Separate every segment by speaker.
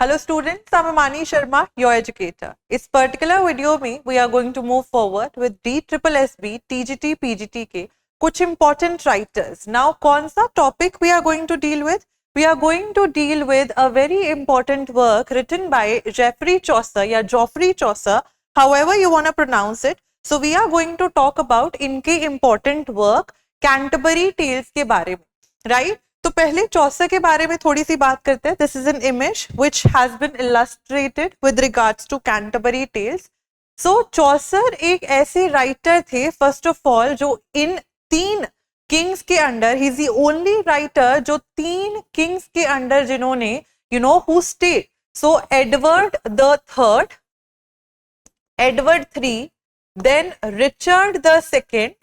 Speaker 1: Hello students, I'm Amani Sharma, your educator. इस particular video में we are going to move forward with DSSB, TGT, PGT के कुछ important writers. Now कौन सा topic we are going to deal with? We are going to deal with a very important work written by Geoffrey Chaucer या Geoffrey Chaucer, however you want to pronounce it. So we are going to talk about इनके important work Canterbury Tales के बारे में, right? तो पहले चौसर के बारे में थोड़ी सी बात करते हैं. This is an image which has been illustrated with regards to Canterbury tales. So Chaucer एक ऐसे राइटर थे फर्स्ट ऑफ ऑल जो इन 3 किंग्स के under, he is the only writer जो 3 किंग्स के अंडर जिन्होंने who stayed. So Edward the third, Edward 3, then Richard the second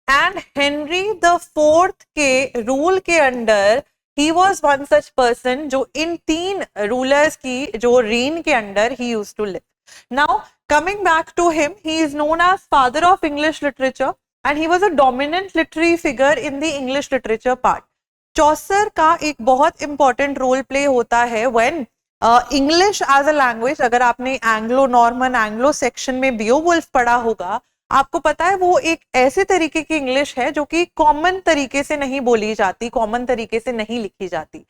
Speaker 1: and Henry the fourth के रूल के under he was one such person जो इन 3 rulers की जो reign के under he used to live. Now coming back to him, he is known as father of English literature and he was a dominant literary figure in the English literature part. Chaucer का एक बहुत important role play होता है when English as a language. अगर आपने Anglo Norman, Anglo Saxon में Beowulf पढ़ा होगा, आपको पता है वो एक ऐसे तरीके की इंग्लिश है जो कि कॉमन तरीके से नहीं बोली जाती, कॉमन तरीके से नहीं लिखी जाती.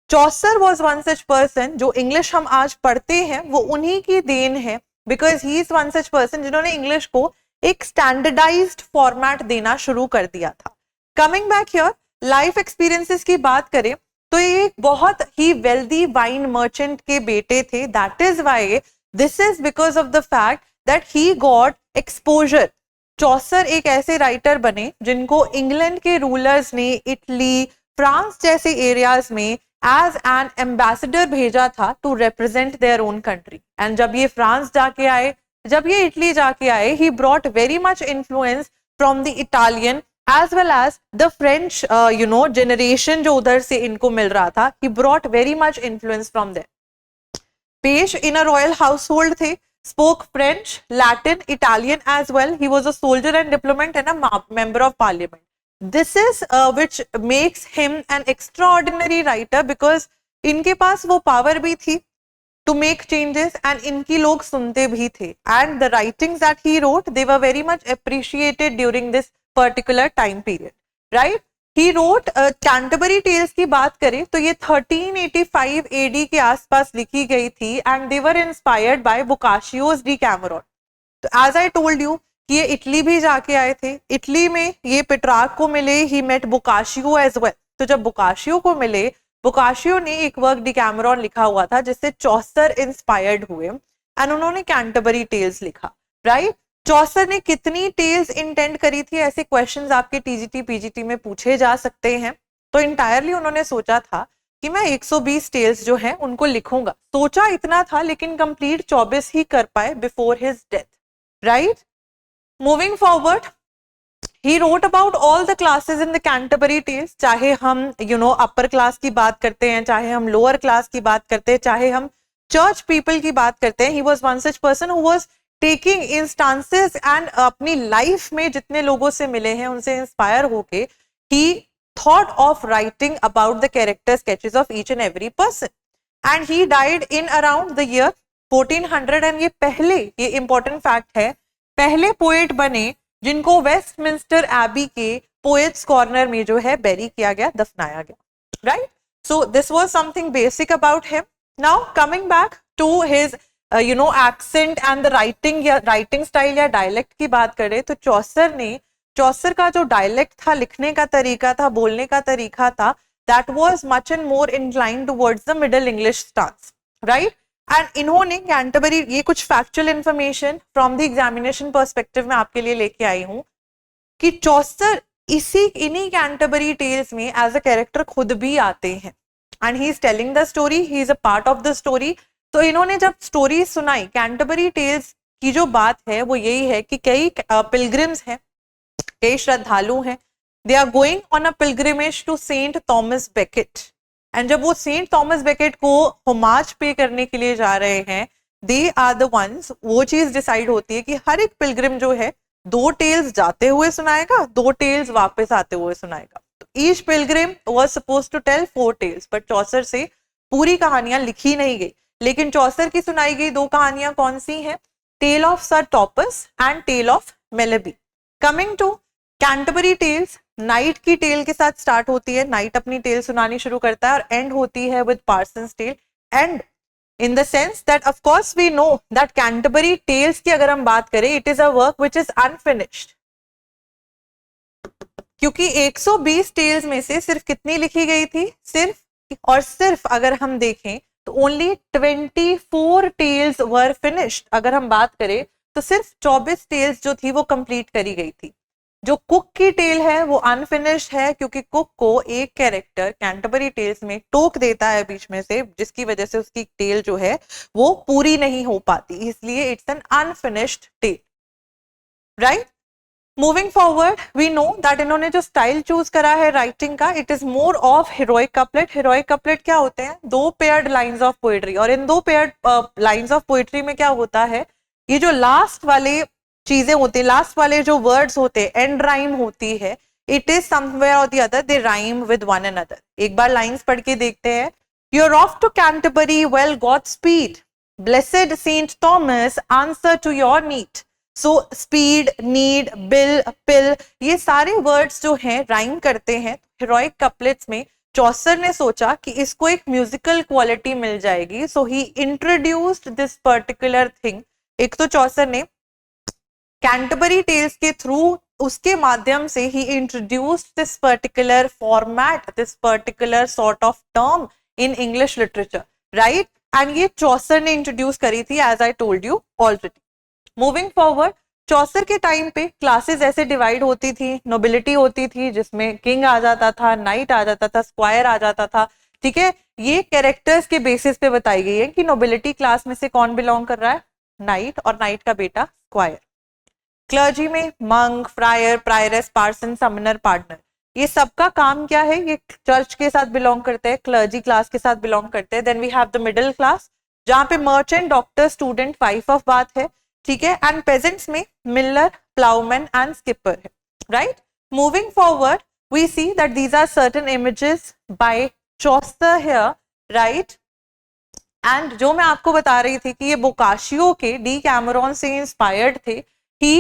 Speaker 1: चौसर वाज वन सच पर्सन जो इंग्लिश हम आज पढ़ते हैं वो उन्हीं की देन है, because he is one such person जिन्होंने इंग्लिश को एक स्टैंडर्डाइज्ड फॉर्मेट देना शुरू कर दिया था. Coming back here, life experiences की बात करें तो ये एक बहुत ही वेल्दी वाइन मर्चेंट के बेटे थे. That is why this is because of the fact that he got exposure. Chaucer एक ऐसे राइटर बने जिनको इंग्लैंड के रूलर्स ने इटली, फ्रांस जैसे एरियाज में एज एन एम्बेसडर भेजा था to represent their own country. And जब ये फ्रांस जाके आए, जब ये इटली जाके आए, he brought very much influence from the Italian as well as the French generation जो उधर से इनको मिल रहा था. He brought very much influence from there. पेश in a royal household थे, spoke French, Latin, Italian as well. He was a soldier and diplomat and a member of parliament. This is which makes him an extraordinary writer because इनके पास वो power भी थी to make changes and इनकी लोग सुनते भी थे. And the writings that he wrote, they were very much appreciated during this particular time period, right? He wrote Canterbury Tales की बात करें तो ये 1385 AD के आसपास लिखी गई थी and they were inspired by Boccaccio's Decameron. तो एज आई टोल्ड यू कि ये इटली भी जाके आए थे. इटली में ये पेट्रार्क को मिले, ही मेट बोकाशियो एज वेल. तो जब बोकाशियो को मिले, बोकाशियो ने एक वर्क डिकैमरॉन लिखा हुआ था जिससे चौसर इंस्पायर्ड हुए एंड उन्होंने कैंटरबरी टेल्स लिखा, राइट? चौसर ने कितनी टेल्स इंटेंड करी थी, ऐसे क्वेश्चंस आपके टीजीटी पीजीटी में पूछे जा सकते हैं. तो इंटायरली उन्होंने सोचा था कि मैं 120 टेल्स जो हैं उनको लिखूंगा. सोचा इतना था लेकिन कंप्लीट 24 ही कर पाए before his death, right? Moving forward, he wrote about all the classes in the Canterbury Tales. चाहे हम अपर क्लास की बात करते हैं, चाहे हम लोअर क्लास की बात करते हैं, चाहे हम चर्च पीपल की बात करते हैं. ही was one such person who was taking instances and अपनी लाइफ में जितने लोगों से मिले हैं उनसे इंस्पायर होके ही thought of writing about the character sketches of each and every person. And he died in around the year 1400 and ये इंपॉर्टेंट फैक्ट है, पहले पोएट बने जिनको वेस्टमिंस्टर एबी के पोएट्स कॉर्नर में जो है बेरी किया गया, दफनाया गया, right? So this was something basic about him. Now coming back to his accent and the writing या राइटिंग स्टाइल या डायलेक्ट की बात करें तो चौसर का जो डायलेक्ट था, लिखने का तरीका था, बोलने का तरीका था, that was much and more inclined towards the middle English stance, right? And इन्होंने कैंटरबरी, ये कुछ factual information from the examination perspective में आपके लिए लेके आई हूं कि चौसर इन्हीं कैंटरबरी टेल्स में एज अ कैरेक्टर खुद भी आते हैं and he is telling the story, he is a part of the story. तो इन्होंने जब स्टोरी सुनाई, कैंटरबरी टेल्स की जो बात है वो यही है कि कई पिलग्रिम्स हैं, कई श्रद्धालु हैं, they are going on a pilgrimage to Saint Thomas Becket. And जब वो सेंट थॉमस बेकेट को होमाज पे करने के लिए जा रहे हैं, दे आर द वंस, वो चीज डिसाइड होती है कि हर एक पिलग्रिम जो है 2 टेल्स जाते हुए सुनाएगा, 2 टेल्स वापस आते हुए सुनाएगा. तो each pilgrim was supposed to tell 4 tales, but Chaucer से पूरी कहानियां लिखी नहीं गई, लेकिन चौसर की सुनाई गई 2 कहानियां कौन सी हैं? Tale of sir Thopas and tale of Melibee. Coming to Canterbury tales, knight की टेल के साथ स्टार्ट होती है, नाइट अपनी टेल सुनानी शुरू करता है और एंड होती है with Parson's tale. And in the sense that of course we know that Canterbury Tales की अगर हम बात करें, it is a work which is unfinished, क्योंकि 120 टेल्स में से सिर्फ कितनी लिखी गई थी? सिर्फ और सिर्फ अगर हम देखें तो ओनली 24 टेल्स वर फिनिश्ड। अगर हम बात करें तो सिर्फ 24 टेल्स जो थी वो कंप्लीट करी गई थी। जो कुक की टेल है वो अनफिनिश्ड है, क्योंकि कुक को एक कैरेक्टर कैंटरबरी टेल्स में टोक देता है बीच में से, जिसकी वजह से उसकी टेल जो है वो पूरी नहीं हो पाती, इसलिए it's an unfinished tale, right. Moving forward we know that इन्होंने जो स्टाइल चूज करा है राइटिंग का, it is more of heroic couplet. Heroic couplet क्या होते हैं? 2 पेयर्ड लाइंस ऑफ पोएट्री, और इन 2 पेयर्ड लाइंस ऑफ पोएट्री में क्या होता है, ये जो लास्ट वाले चीजें होती है, लास्ट वाले जो वर्ड्स होते हैं, एंड राइम होती है, it is somewhere or the other they rhyme with one another. एक बार लाइंस पढ़ के देखते हैं। You are off to Canterbury, well God speed, blessed Saint Thomas, answer to your need. So speed, need, bill, pill, ये सारे words जो हैं राइम करते हैं। हेरोइक कपलेट्स में चौसर ने सोचा कि इसको एक म्यूजिकल क्वालिटी मिल जाएगी, सो ही इंट्रोड्यूस्ड दिस पर्टिकुलर थिंग। एक तो चौसर ने कैंटरबरी टेल्स के थ्रू, उसके माध्यम से ही introduced this particular format, this particular sort of term in English literature, right. And ये चौसर ने इंट्रोड्यूस करी थी, as I told you already. Moving forward, Chaucer के टाइम पे क्लासेस ऐसे डिवाइड होती थी। नोबिलिटी होती थी जिसमें किंग आ जाता था, नाइट आ जाता था, स्क्वायर आ जाता था, ठीक है। ये कैरेक्टर्स के बेसिस पे बताई गई है कि नोबिलिटी क्लास में से कौन बिलोंग कर रहा है? नाइट, और नाइट का बेटा स्क्वायर। क्लर्जी में monk, friar, prioress, parson, summoner, pardoner, ये सबका काम क्या है? ये चर्च के साथ बिलोंग करते हैं, क्लर्जी क्लास के साथ बिलोंग करते हैं। Then we have the middle class, जहां पे merchant, doctor, student, wife of Bath है, ठीक है। एंड पेजेंट्स में मिलर, प्लाउमैन एंड स्किपर है, right. Moving forward we see that these are certain images by Chaucer here, right. And जो मैं आपको बता रही थी कि ये बोकाशियो के डी कैमरॉन से इंस्पायर्ड थे। he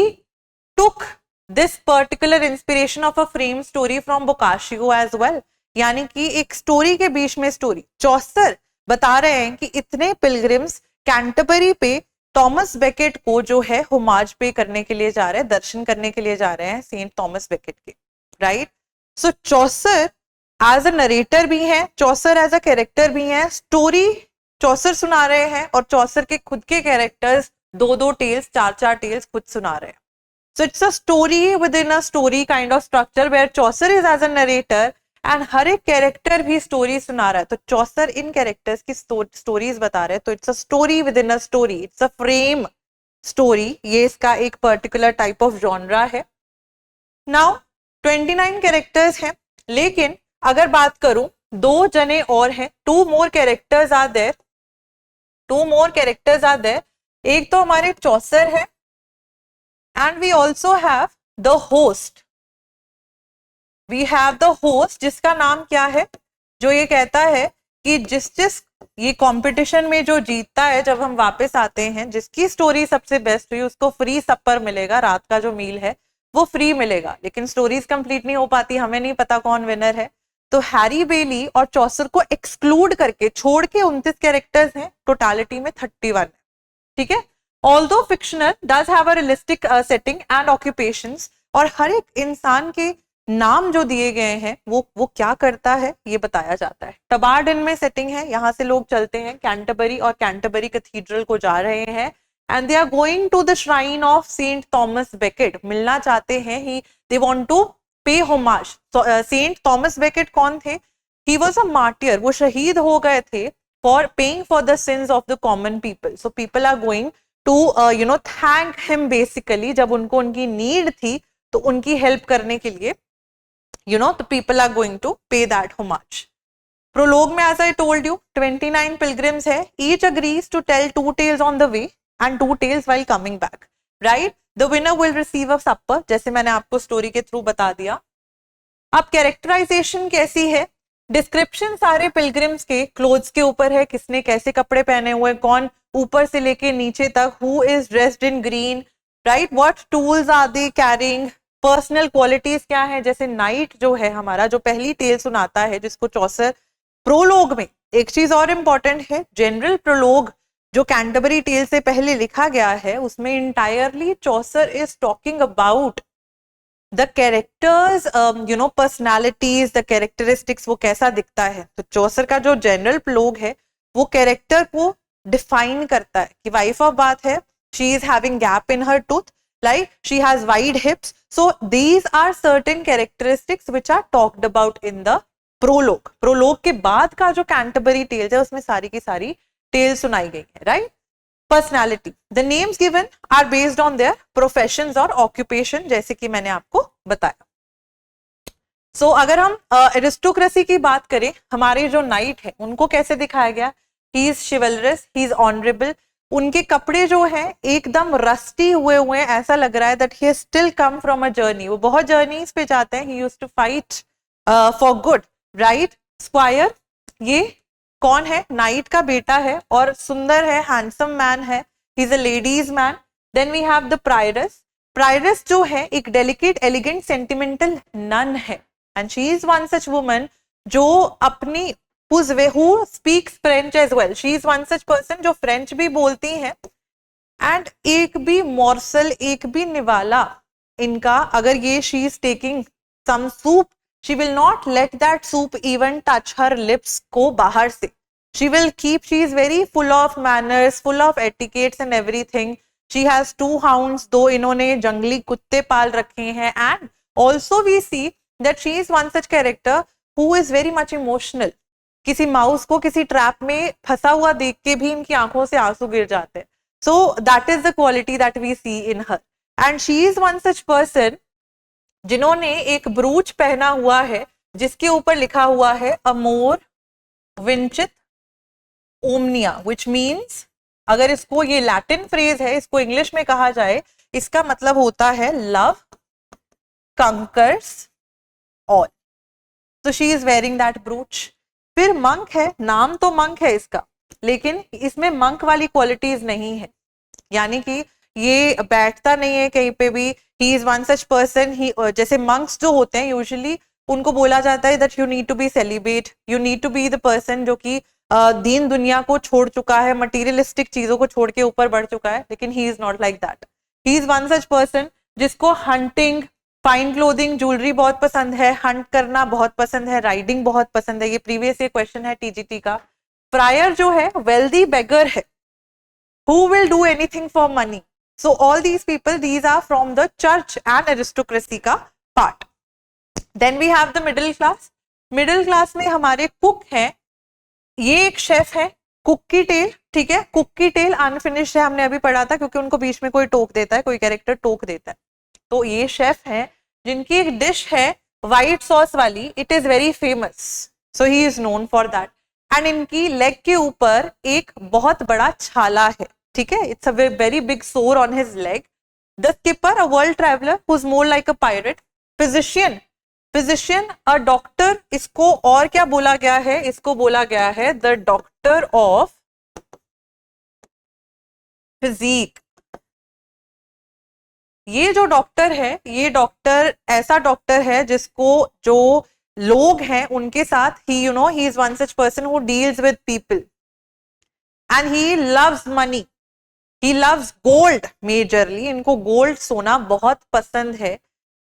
Speaker 1: took this particular inspiration of a frame story from Boccaccio as well, यानी कि एक स्टोरी के बीच में स्टोरी। चौसर बता रहे हैं कि इतने पिलग्रिम्स कैंटरबरी पे थॉमस बेकेट को जो है होमाज पे करने के लिए जा रहे हैं, दर्शन करने के लिए जा रहे हैं सेंट थॉमस बेकेट के, right. So Chaucer as a narrator भी है, चौसर एज अ कैरेक्टर भी है। स्टोरी चौसर सुना रहे हैं और चौसर के खुद के कैरेक्टर्स 2-2 टेल्स, 4-4 टेल्स खुद सुना रहे हैं। So it's a story within a story kind of structure where Chaucer is as a narrator and हर एक कैरेक्टर भी स्टोरी सुना रहा है। तो चौसर इन कैरेक्टर्स की स्टोरीज बता रहे हैं, तो it's a story within a story, it's a frame story. ये इसका एक पर्टिकुलर टाइप ऑफ जॉनरा है। नाउ 29 कैरेक्टर्स हैं, लेकिन अगर बात करूं 2 जने और हैं, 2 more characters are there, 2 more characters are there. एक तो हमारे चौसर है and we also have the host. We have the host जिसका नाम क्या है? जो ये कहता है कि जिस ये कंपटीशन में जो जीतता है, जब हम वापस आते हैं, जिसकी स्टोरी सबसे बेस्ट हुई उसको फ्री सपर मिलेगा, रात का जो मील है वो फ्री मिलेगा। लेकिन स्टोरीज कंप्लीट नहीं हो पाती, हमें नहीं पता कौन विनर है। तो हैरी बेली और चौसर को एक्सक्लूड करके छोड़ के 29 कैरेक्टर्स हैं, टोटालिटी में 31 है, ठीक है। Although fictional does have a realistic setting and occupations, और हर एक इंसान के नाम जो दिए गए हैं वो क्या करता है ये बताया जाता है। टबार्ड में सेटिंग है, यहाँ से लोग चलते हैं कैंटरबरी और कैंटरबरी कैथीड्रल को जा रहे हैं and they are going to the shrine of Saint Thomas Becket, मिलना चाहते हैं ही, they want to pay homage. Saint Thomas Becket कौन थे? ही वाज अ मार्टियर, वो शहीद हो गए थे for paying for the sins of the common people. So people are going to thank him basically, जब उनको उनकी नीड थी तो उनकी हेल्प करने के लिए the people are going to pay that homage. Prologue में, as I told you, 29 pilgrims है, each agrees to tell 2 tales on the way and 2 tales while coming back, right? The winner will receive a supper, जैसे मैंने आपको story के through बता दिया। अब characterisation कैसी है? डिस्क्रिप्शन सारे पिलग्रिम्स के क्लोथ्स के ऊपर है, किसने कैसे कपड़े पहने हुए, कौन ऊपर से लेके नीचे तक, who is dressed in green, right, what tools are they carrying, personal qualities क्या है, जैसे नाइट जो है हमारा, जो पहली टेल सुनाता है, जिसको चौसर प्रोलोग में, एक चीज और इंपॉर्टेंट है, जनरल प्रोलोग जो कैंटरबरी टेल से पहले लिखा गया है, उसमें entirely Chaucer is talking about the characters, personalities, the characteristics, वो कैसा दिखता है। तो चौसर का जो जनरल प्रोलोग है वो कैरेक्टर को डिफाइन करता है कि वाइफ ऑफ बाथ है, she is having gap in her tooth, like she has wide hips, so these are certain characteristics which are talked about in the prologue के बाद का जो कैंटरबरी टेल्स है उसमें सारी की सारी टेल सुनाई गई है, right. Personality, the names given are based on their professions और ऑक्यूपेशन, जैसे कि मैंने आपको बताया। सो अगर हम एरिस्टोक्रेसी की बात करें, हमारे जो नाइट है उनको कैसे दिखाया गया, he is chivalrous, he is honourable, उनके कपड़े जो हैं एकदम रस्टी हुए हुए हैं, ऐसा लग रहा है that he still come from a journey, वो बहुत जर्नीज पे जाते हैं, he used to fight for good, right. Squire, ये कौन है, नाइट का बेटा है और सुंदर है, हैंडसम मैन है, he is a ladies man. Then we have the prioress, prioress जो है एक डेलिकेट एलिगेंट सेंटिमेंटल नन है, and she is one such woman जो अपनी who speaks French as well. She is one such person जो French भी बोलती हैं, एंड एक भी मॉर्सल, एक भी निवाला इनका, अगर ये she is taking some soup, she will not let that soup even touch her lips को बाहर से, she will keep, she is very full of manners, full of etiquettes and everything. She has 2 hounds, दो इन्होंने जंगली कुत्ते पाल रखे हैं, and also we see that she is one such character who is very much emotional. किसी mouse को किसी trap में फंसा हुआ देख के भी इनकी आंखों से आंसू गिर जाते हैं। So that is the quality that we see in her, and she is one such person जिन्होंने एक ब्रूच पहना हुआ है जिसके ऊपर लिखा हुआ है अमोर विंचित ओमनिया, विच मीन्स, अगर इसको, ये लैटिन फ्रेज है, इसको इंग्लिश में कहा जाए, इसका मतलब होता है love conquers all. So she is wearing that brooch. फिर मंक है, नाम तो मंक है इसका, लेकिन इसमें मंक वाली क्वालिटीज नहीं है, यानी कि ये बैठता नहीं है कहीं पे भी, he is one such person, he, जैसे मंक्स जो होते हैं यूजुअली उनको बोला जाता है that you need to be celebrate, you need to be the person जो कि दीन दुनिया को छोड़ चुका है, मटीरियलिस्टिक चीजों को छोड़ के ऊपर बढ़ चुका है, लेकिन he is not like that. He is one such person जिसको हंटिंग, फाइन क्लोथिंग, ज्वेलरी बहुत पसंद है, हंट करना बहुत पसंद है, राइडिंग बहुत पसंद है, ये प्रीवियस क्वेश्चन है टीजीटी का। प्रायर जो है वेल्दी बेगर है, who will do anything for money. So all these people, these are from the church and aristocracy का part. Then we have the middle class. Middle class में हमारे cook हैं, ये एक शेफ है, कुक की tell, ठीक है, कुक की टेल अनफिनिश्ड है, हमने अभी पढ़ा था, क्योंकि उनको बीच में कोई टोक देता है, कोई कैरेक्टर टोक देता है। तो ये शेफ है जिनकी एक डिश है व्हाइट सॉस वाली, it is very famous, so he is known for that, and इनकी लेग के ऊपर एक बहुत बड़ा छाला है, ठीक है, इट्स अ वेरी बिग सोर on his leg. The skipper, a world traveller who is more like a pirate. Physician, physician a doctor, इसको और क्या बोला गया है, इसको बोला गया है द डॉक्टर ऑफ फिजिक। ये जो डॉक्टर है, ये डॉक्टर ऐसा डॉक्टर है जिसको जो लोग हैं उनके साथ, he you know, he is one such person who deals with people, and he loves money, he loves gold majorly, इनको गोल्ड सोना बहुत पसंद है,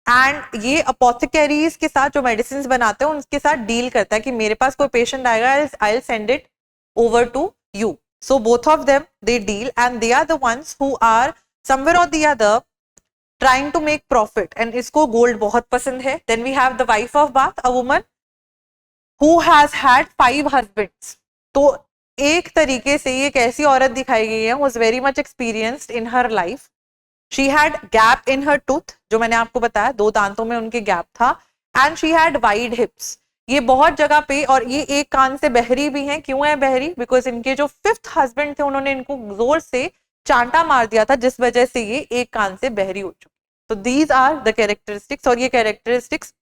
Speaker 1: एंड ये अपोथेकेरीज के साथ जो मेडिसिन बनाते हैं उनके साथ डील करता है कि मेरे पास कोई पेशेंट आएगा, I will send it over to you. So both of them they deal, and they are the ones who are somewhere or the other trying to make profit, and इसको gold बहुत पसंद है। Then we have the wife of Bath, a woman who has had 5 husbands. तो एक तरीके से ये एक ऐसी औरत दिखाई गई है was very much experienced in her life. She had gap in her tooth, जो मैंने आपको बताया 2 दांतों में उनके गैप था, and she had wide hips. ये बहुत जगह पे, और ये एक कान से बहरी भी हैं। क्यों है बहरी? बिकॉज इनके जो 5th हस्बैंड थे उन्होंने इनको जोर से चांटा मार दिया था, जिस वजह से ये एक कान से बहरी हो चुकी। तो दीज आर द कैरेक्टरिस्टिक्स, और ये कैरेक्टरिस्टिक्स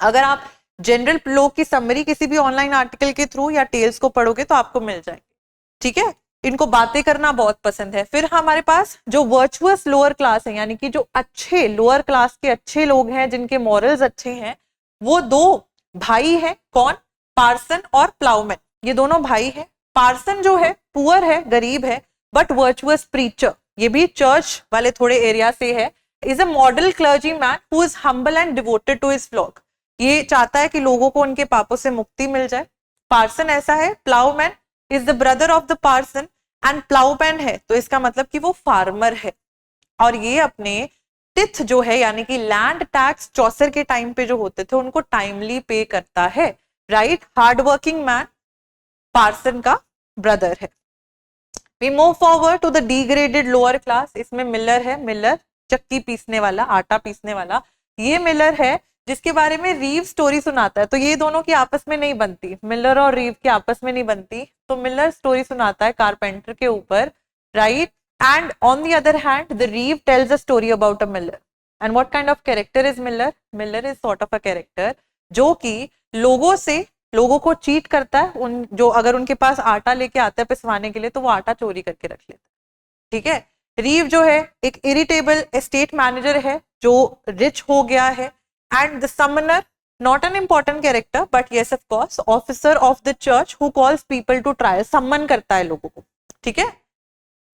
Speaker 1: अगर आप जनरल लोग की समरी किसी भी ऑनलाइन आर्टिकल के थ्रू या टेल्स को पढ़ोगे तो आपको मिल जाएंगे, ठीक है। इनको बातें करना बहुत पसंद है। फिर हमारे पास जो वर्चुअस लोअर क्लास है, यानी कि जो अच्छे लोअर क्लास के अच्छे लोग हैं, जिनके मॉरल्स अच्छे हैं, वो दो भाई हैं। कौन? पार्सन और प्लाउमैन, ये दोनों भाई हैं। पार्सन जो है पुअर है, गरीब है, बट वर्चुअस प्रीचर, ये भी चर्च वाले थोड़े एरिया से है। Is a model clergyman who is humble and devoted to his flock, ये चाहता है कि लोगों को उनके पापों से मुक्ति मिल जाए। पार्सन ऐसा है। Ploughman is the brother of the parson and ploughman है तो इसका मतलब कि वो फार्मर है, और ये अपने टिथ जो है यानी कि लैंड टैक्स चौसर के टाइम पे जो होते थे उनको टाइमली पे करता है, right. Hard working man parson का ब्रदर है। We move forward to the degraded lower class. इसमें मिलर है, मिलर चक्की पीसने वाला, आटा पीसने वाला, ये मिलर है जिसके बारे में रीव स्टोरी सुनाता है। तो ये दोनों की आपस में नहीं बनती, मिलर और रीव की आपस में नहीं बनती, तो मिलर स्टोरी सुनाता है कारपेंटर के ऊपर, right. And on the other hand the रीव tales a story about a Miller. And what kind of character is Miller? Miller is sort of a character जो कि लोगों को चीट करता है। उन जो अगर उनके पास आटा लेके आता है पिसवाने के लिए तो वो आटा चोरी करके रख लेता है, ठीक है। रीव जो है एक इरिटेबल एस्टेट मैनेजर है जो रिच हो गया है। And the summoner, not an important character, but yes, of course, officer of the church who calls people to trial, summon करता है लोगों को, ठीक है।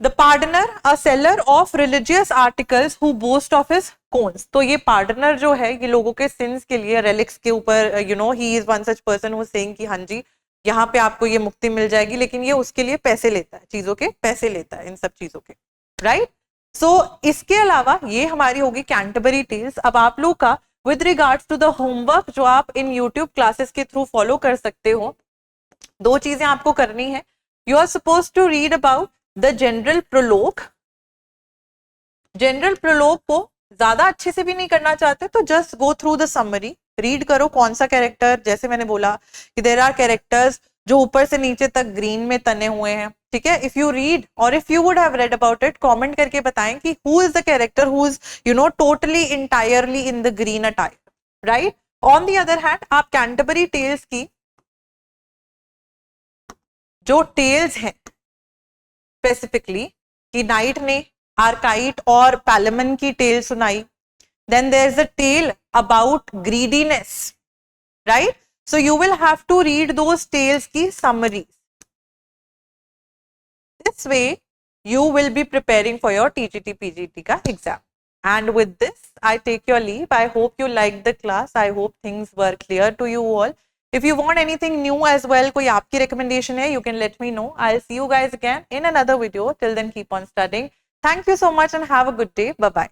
Speaker 1: The pardoner, a seller of religious articles who boast of his cones. तो ये pardoner जो है ये लोगों के sins के लिए relics के ऊपर, he is one such person who is saying कि हाँ जी यहाँ पे आपको ये मुक्ति मिल जाएगी, लेकिन ये उसके लिए पैसे लेता है, चीजों के पैसे लेता है, इन सब चीजों के, राइट। सो इसके अलावा ये हमारी होगी कैंटरबरी टेल्स। अब आप लोग का with regards to the homework जो आप इन YouTube क्लासेस के थ्रू फॉलो कर सकते हो, दो चीजें आपको करनी है। You are suppose to read about the general prologue. General prologue को ज्यादा अच्छे से भी नहीं करना चाहते तो just go through the summary, read करो कौन सा कैरेक्टर, जैसे मैंने बोला कि देयर आर कैरेक्टर्स जो ऊपर से नीचे तक ग्रीन में तने हुए हैं, ठीक है। इफ यू रीड और if you would have read about it, comment करके बताएं कि who is the character who is totally entirely in the green attire, right. On the other hand आप कैंटरबरी टेल्स की जो टेल्स हैं specifically कि night ने आर्काइट और पैलेमन की टेल सुनाई, then there is a tale about greediness, right. So you will have to read those tales की summaries. This way you will be preparing for your TGT PGT का exam. And with this, I take your leave. I hope you liked the class. I hope things were clear to you all. If you want anything new as well, कोई आपकी recommendation है, you can let me know. I'll see you guys again in another video. Till then, keep on studying. Thank you so much and have a good day. Bye bye.